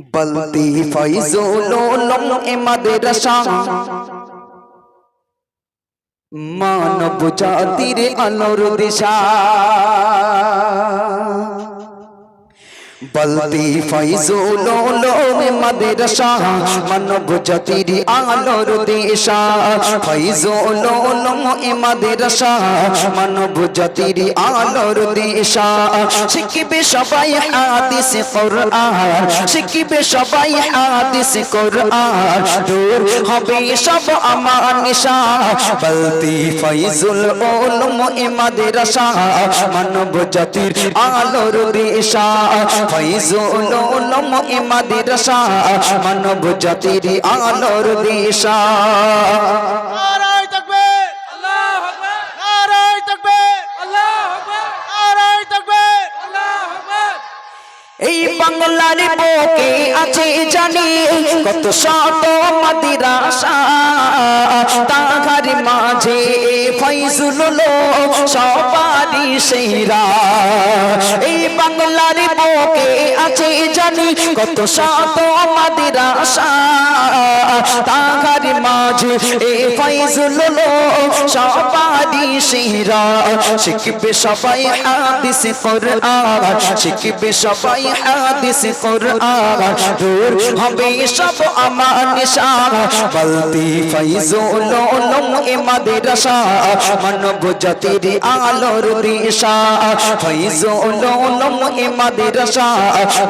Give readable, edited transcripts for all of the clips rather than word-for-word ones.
বলতি ফয়জুল উলুম এ মাদ্রাসা মানব জাতির আলোর দিশা। বলতি ফয়জুল উলুম এ মাদ্রাসা মানব জাতির আলোর দিশা। ফয়জুল উলুম এ মাদ্রাসা মানব জাতির আলোর দিশা। শিখবে সবাই হাদিস কোরআন, শিখবে সবাই হাদিস কোরআন, দূর হবে সব আমানিশা। বলতি ফয়জুল উলুম এ মাদ্রাসা মানব জাতির আলোর দিশা। ফয়জুল উলুম এ মাদ্রাসা মানব জাতির আলোর দিশা। নারায়ে তাকবীর, আল্লাহু আকবার, নারায়ে তাকবীর, আল্লাহু আকবার, নারায়ে তাকবীর, আল্লাহু আকবার। এই বাংলার বুকে আছে জানি কত শত মাদ্রাসা, তাহার মাঝে ফয়জুল উলুম সবারই সেরা। এই বাংলার বুকে আছে জানি কত শত মাদ্রাসা, তাহার মাঝে ফয়জুল উলুম সবারই সেরা। শিখবে সবাই হাদিস কোরআন, শিখবে সবাই হাদিস কোরআন, দূর হবে সব আমানিশা। বলতি ফয়জুল উলুম এ মাদ্রাসা মানব জাতির আলোর দিশা। ফয়জুল উলুম এ মাদ্রাসা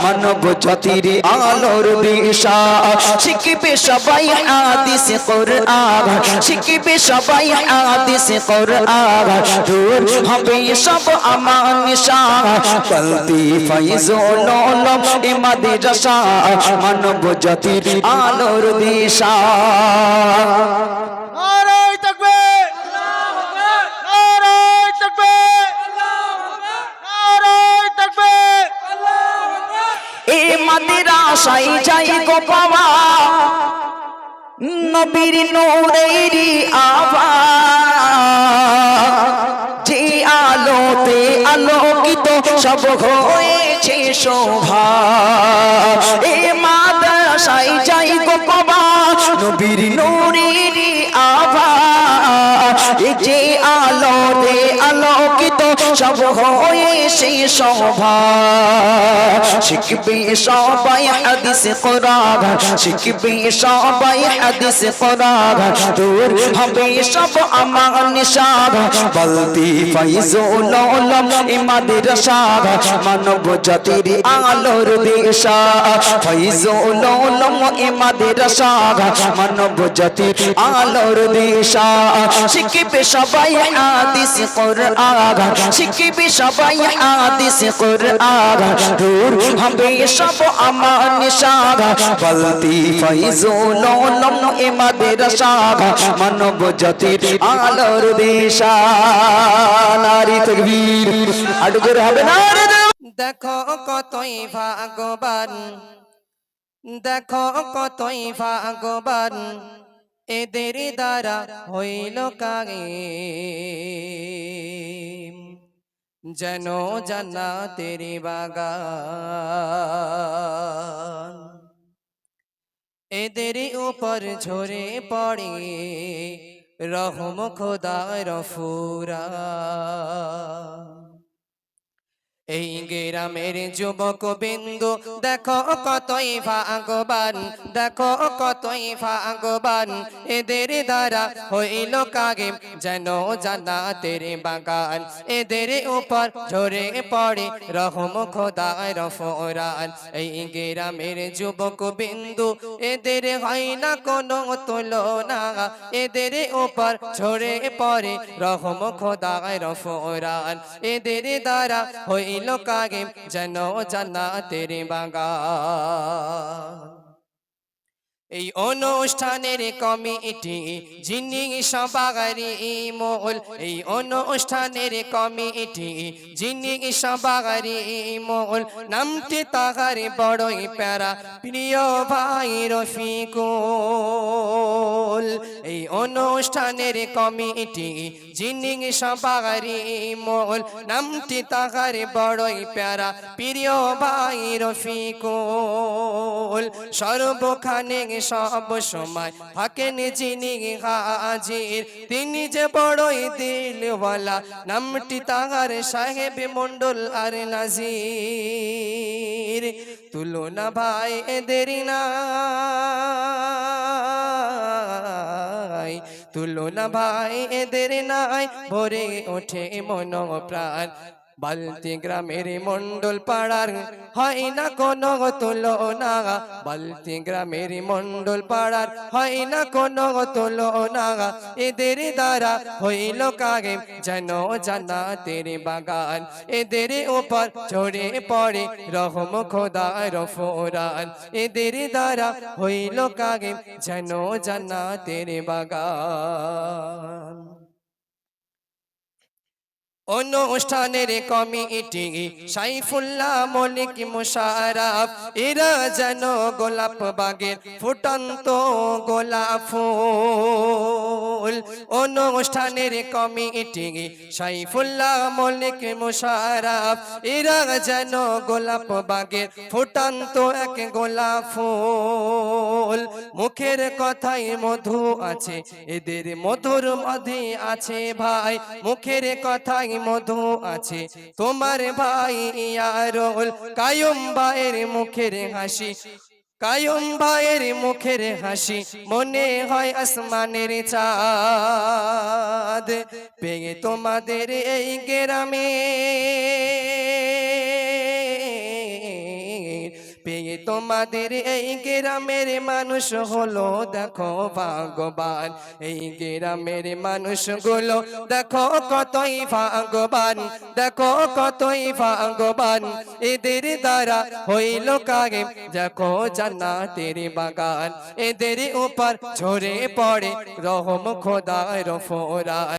মানব জাতির আলোর দিশা। শিখবে সবাই হাদিস কোরআন, শিখবে সবাই হাদিস কোরআন, দূর হবে সব আমানিশা। বলতি ফয়জুল উলুম এ মাদ্রাসা মানব জাতির আলোর দিশা। নারায়ে তাকবীর, আল্লাহু আকবার, নারায়ে তাকবীর, আল্লাহু আকবার, নারায়ে তাকবীর, আল্লাহু আকবার। এ মাদ্রাসায় যাই গো বাবা নবীর নূরেরই আভাস, যে আলোতে আলোকিত সব হয়েছে শোভা। এ মাদ্রাসায় যাই গো বাবা নবীর নূরেরই আভাস, যে আলোতে আলোকিত সব হয়েছে শোভা। শিখবে সবাই হাদিস কোরআন, শিখবে সবাই হাদিস কোরআন, দূর হবে সব আমানিশা। বলতি ফয়জুল উলুম এ মাদ্রাসা মানব জাতির আলোর দিশা। ফয়জুল উলুম এ মাদ্রাসা মানব জাতির আলোর দিশা। শিখবে সবাই হাদিস কোরআন, শিখবে সবাই হাদিস কোরআন, দূর হবে সব আমানিশা। বলতি ফয়জুল উলুম এ মাদ্রাসা মানব জাতির আলোর দিশা। নারী তাকবীর, আরো জোরে হবে না? দেখো কতই ভাগ্যবান, দেখো কতই ভাগ্যবান, এদের দ্বারা হইল কায়েম যেন জান্নাতের বাগান। এদের উপর ঝরে পড়ে রহম খোদার ফুরান। এই গ্রামের যুবক বিন্দু দেখো কতই ভাগ্যবান, দেখো কতই ভাগ্যবান, এদের দ্বারা হইল কায়েম যেন জান্নাতের বাগান। এদের উপর ঝরে পড়ে রহম খোদার ফুরান। এই গ্রামের যুবক বিন্দু এদের হয় না কোনো তুলনা, এদের উপর ঝরে পড়ে রহম খোদার ফুরান। এদের দ্বারা হইল কায়েম যেন জান্নাতের বাগান। এই অনুষ্ঠানের কমিটি যিনি সবারই মূল, এই অনুষ্ঠানের কমিটি যিনি সবারই মূল, নামটি তাহার বড়ই প্যারা প্রিয় ভাই রফিকুল। এই অনুষ্ঠানের কমিটি যিনি সবারই মূল, নামটি তাহার বড়ই প্যারা প্রিয় ভাই রফিকুল। ফুল সর্বখানে সব সময় থাকেন যিনি হাজির তিনি যে বড়ই দিলওয়ালা নামটি তাহার সাহেব মন্ডল আর নাজির তুলনা ভাই এদের নাই তুলনা ভাই এদের নাই ভরে ওঠে মন প্রাণ বালতি গ্রামের মন্ডল পাড়ার হয় না কোনো তুলনা বালতি গ্রামের মন্ডল পাড়ার হয় না কোনো তুলনা এদের দ্বারা হইল কাগে যেন জান্নাতের বাগান এদের উপর ঝরে পড়ে রহম খোদার ফোরান এদের দ্বারা হইল কাগে যেন জান্নাতের বাগান অনুষ্ঠানের কমিটি সাইফুল্লাহ মলিক মুশারফ এরা যেন গোলাপ বাগের ফুটন্ত গোলাপ ফুল অনুষ্ঠানের কমিটি সাইফুল্লাহ মলিক মুশারফ এরা যেন গোলাপ বাগের ফুটন্ত এক গোলাপ ফুল মুখের কথায় মধু আছে এদের মধুর মধ্যে আছে ভাই মুখের কথায় মধু আছে তোমার ভাই ইয়ারুল কায়ুম ভাইয়ের মুখের হাসি কায়ুম ভাইয়ের মুখের হাসি মনে হয় আসমানের চাঁদ পেয়ে তোমাদের এই গ্রামে পেয়ে তোমাদের এই গ্রামের মানুষ হলো দেখো ভাগ্যবান এই গ্রামের মানুষগুলো দেখো কতই ভাগ্যবান দেখো কতই ভাগ্যবান এদের দ্বারা হইল কাগে দেখো জান্নাতের বাগান এদের উপর ঝরে পড়ে রহম খোদার ফোরান